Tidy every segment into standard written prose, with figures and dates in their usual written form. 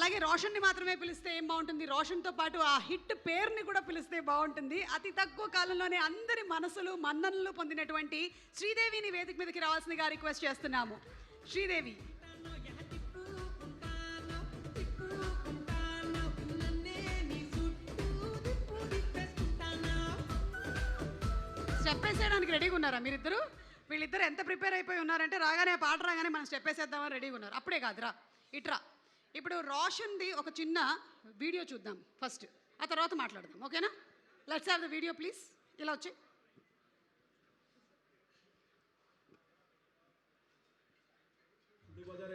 అలాగే రోషన్ని మాత్రమే పిలిస్తే ఏం బాగుంటుంది, రోషన్తో పాటు ఆ హిట్ పేరుని కూడా పిలిస్తే బాగుంటుంది. అతి తక్కువ కాలంలోనే అందరి మనసులు మన్ననలు పొందినటువంటి శ్రీదేవిని వేదిక మీదకి రావాల్సిందిగా రిక్వెస్ట్ చేస్తున్నాము. శ్రీదేవి. స్టెప్ వేసేయడానికి రెడీగా ఉన్నారా మీరిద్దరు? వీళ్ళిద్దరు ఎంత ప్రిపేర్ అయిపోయి ఉన్నారంటే రాగానే పాట రాగానే మనం స్టెప్ వేసేద్దామని రెడీగా ఉన్నారు. అప్పుడే కాదురా ఇట్రా. ఇప్పుడు రోషన్ది ఒక చిన్న వీడియో చూద్దాం ఫస్ట్, ఆ తర్వాత మాట్లాడదాం. ఓకేనా? Let's have the video please. ఇలా వచ్చి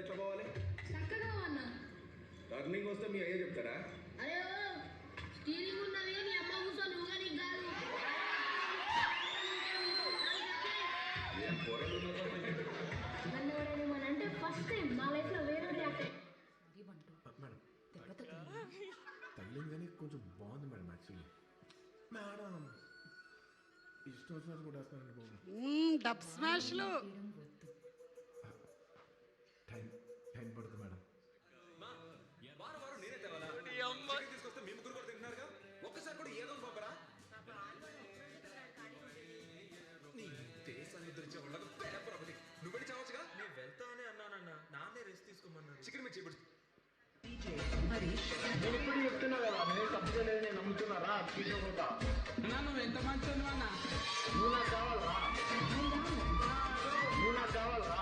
ఎట్లా పోవాలి? టర్నింగ్ వస్తే మీ అయ్యే చెప్తారా? స్టీరింగ్ ఉన్నది నీ అమ్మ కూర్చొని ఊగనికి కాదు. నన్ను ఎవరైనా అంటే ఫస్ట్ టైం నా లైఫ్లో వేరే రియాక్ట్ మేడం తగిలింది కానీ కొంచెం బాగుంది మేడం. యాక్చువల్లీ మేడం ఇష్టం వచ్చినట్టు కూడా వేస్తానండి బాబు. డబ్ స్మాష్లు. టైం పడుతుంది మేడం. ఒక్కసారి కూడా ఏదో పంపరా? నువ్వు వెళ్ళి చావచ్చుగా. నేను వెళ్తానే అన్నానన్నా, నాన్నే రెస్ట్ తీసుకోమన్నాను. చికెన్ మీద చేయబడి నేను ఇప్పుడు చెప్తున్నా కదా, నేను తప్పు లేదు, నేను నమ్ముతున్నారా? తీసుకోకుండా నువ్వు ఎంత మంచి అన్నా, నువ్వు నాకు కావాలరా, నువ్వు నాకు కావాలరా.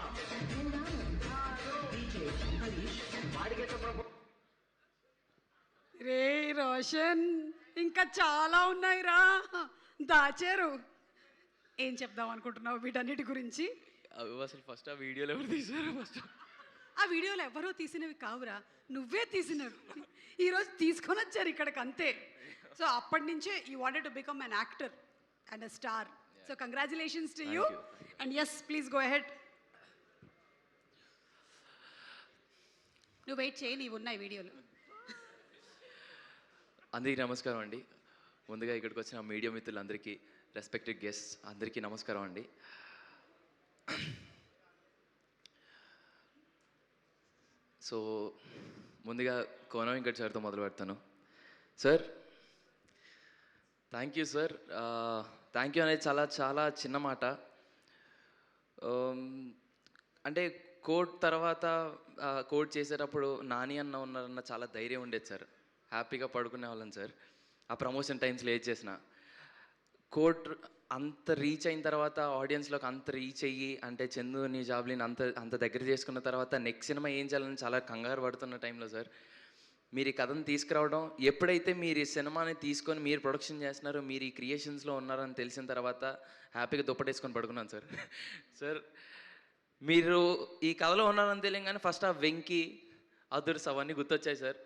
రే రోషన్, ఇంకా చాలా ఉన్నాయిరా, దాచారు. ఏం చెప్దాం అనుకుంటున్నావు వీటన్నిటి గురించి? అవి అసలు ఫస్ట్ ఆ వీడియోలో ఎవరు తీశారు? ఫస్ట్ ఆ వీడియోలో ఎవరో తీసినవి కావురా, నువ్వే తీసినవి. ఈరోజు తీసుకొని వచ్చారు ఇక్కడికి, అంతే. సో అప్పటి నుంచే you wanted to become an actor and a star. So congratulations to you. And yes, please go ahead. నువ్వు వెయిట్ చేయి, నీవు ఉన్నాయి వీడియోలు. అందరికీ నమస్కారం అండి. ముందుగా ఇక్కడికి వచ్చిన మీడియా మిత్రులందరికీ, రెస్పెక్టెడ్ గెస్ట్స్ అందరికీ నమస్కారం అండి. సో ముందుగా కోన వెంకట్ సార్తో మొదలు పెడతాను. Sir, thank you sir. Thank you అనేది చాలా చాలా చిన్న మాట. అంటే కోడ్ తర్వాత కోడ్ చేసేటప్పుడు నాని అన్న ఉన్నారన్న చాలా ధైర్యం ఉండేది సార్. హ్యాపీగా పడుకునే వాళ్ళం సార్. ఆ ప్రమోషన్ టైమ్స్ లేట్ చేసిన కోడ్ అంత రీచ్ అయిన తర్వాత, ఆడియన్స్లోకి అంత రీచ్ అయ్యి, అంటే చందుని జాబ్లీని అంత దగ్గర చేసుకున్న తర్వాత నెక్స్ట్ సినిమా ఏం చేయాలని చాలా కంగారు పడుతున్న టైంలో సార్ మీరు ఈ కథను తీసుకురావడం, ఎప్పుడైతే మీరు ఈ సినిమాని తీసుకొని మీరు ప్రొడక్షన్ చేస్తున్నారో, మీరు ఈ క్రియేషన్స్లో ఉన్నారని తెలిసిన తర్వాత హ్యాపీగా దుప్పటేసుకొని పడుకున్నాను సార్. సార్, మీరు ఈ కథలో ఉన్నారని తెలియగానే ఫస్ట్ ఆ వెంకీ, అదుర్స్ అవన్నీ గుర్తొచ్చాయి సార్.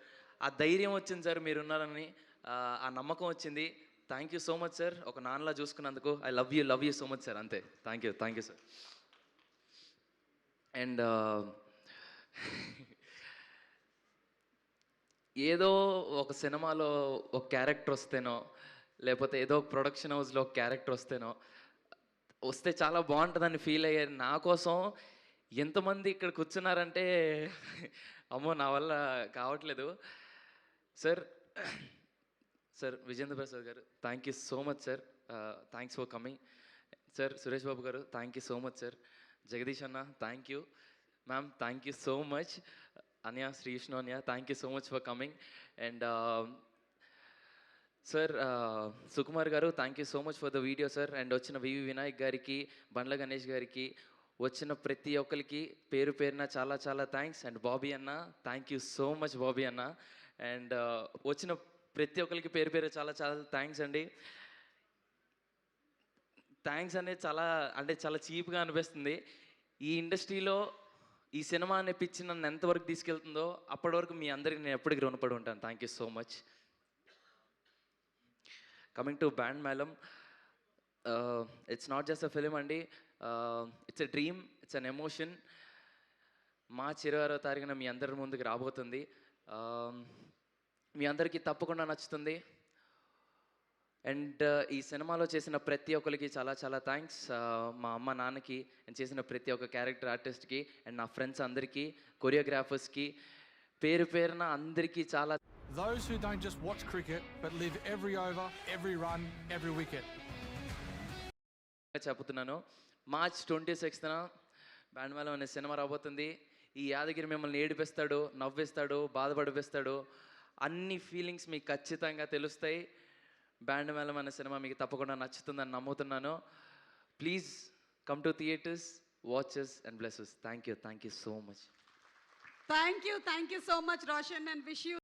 ఆ ధైర్యం వచ్చింది సార్, మీరున్నారని ఆ నమ్మకం వచ్చింది. Thank you so much sir. ఒక నాన్నలా చూసుకున్నందుకు I love you so much sir. అంతే. Thank you sir. అండ్ ఏదో ఒక సినిమాలో ఒక క్యారెక్టర్ వస్తేనో, లేకపోతే ఏదో ఒక ప్రొడక్షన్ హౌస్లో ఒక క్యారెక్టర్ వస్తే చాలా బాగుంటుందని ఫీల్ అయ్యారు. నా కోసం ఎంతమంది ఇక్కడ కూర్చున్నారంటే అమ్మో నా వల్ల కావట్లేదు సార్. సార్ విజేంద్ర ప్రసాద్ గారు, thank you so much sir. Thanks for coming sir. Suresh Babu గారు, thank you so much sir. Jagadish అన్న, thank you. Ma'am, thank you so much. Anya, Shri Vishnu Anya, thank you so much for coming. And sir Sukumar గారు, thank you so much for the video sir. And వచ్చిన వివి వినాయక్ గారికి, బండ్ల గణేష్ గారికి, వచ్చిన ప్రతి ఒక్కరికి పేరు పేరున చాలా చాలా థ్యాంక్స్. అండ్ బాబీ అన్న, thank you so much Bobby అన్న. అండ్ వచ్చిన ప్రతి ఒక్కరికి పేరు పేరు చాలా చాలా థ్యాంక్స్ అండి. థ్యాంక్స్ అనేది చాలా చీప్గా అనిపిస్తుంది. ఈ ఇండస్ట్రీలో ఈ సినిమా అనే పిచ్చి నన్ను ఎంతవరకు తీసుకెళ్తుందో అప్పటి వరకు మీ అందరికీ నేను ఎప్పటికీ రుణపడి ఉంటాను. Thank you so much. Coming to Band Melam, it's not just a film అండి, it's a dream, it's an emotion. మార్చి 26వ తారీఖున మీ అందరి ముందుకు రాబోతుంది. మీ అందరికీ తప్పకుండా నచ్చుతుంది. అండ్ ఈ సినిమాలో చేసిన ప్రతి ఒక్కరికి చాలా చాలా థ్యాంక్స్. మా అమ్మ నాన్నకి, అండ్ చేసిన ప్రతి ఒక్క క్యారెక్టర్ ఆర్టిస్ట్కి, అండ్ నా ఫ్రెండ్స్ అందరికీ, కొరియోగ్రాఫర్స్కి, పేరు పేరున అందరికీ చాలా Those who don't just watch cricket but live every over, every run, every wicket. చెప్తున్నాను. మార్చ్ 26న బ్యాండ్ మేళం అనే సినిమా రాబోతుంది. ఈ యాదగిరి మిమ్మల్ని ఏడిపిస్తాడు, నవ్విస్తాడు, బాధపడిపిస్తాడు. అన్ని ఫీలింగ్స్ మీకు ఖచ్చితంగా తెలుస్తాయి. బ్యాండ్ మేళం అనే సినిమా మీకు తప్పకుండా నచ్చుతుందని నమ్ముతున్నాను. Please come to theatres, watches and blesses. Thank you so much. Thank you so much Roshan, and wish you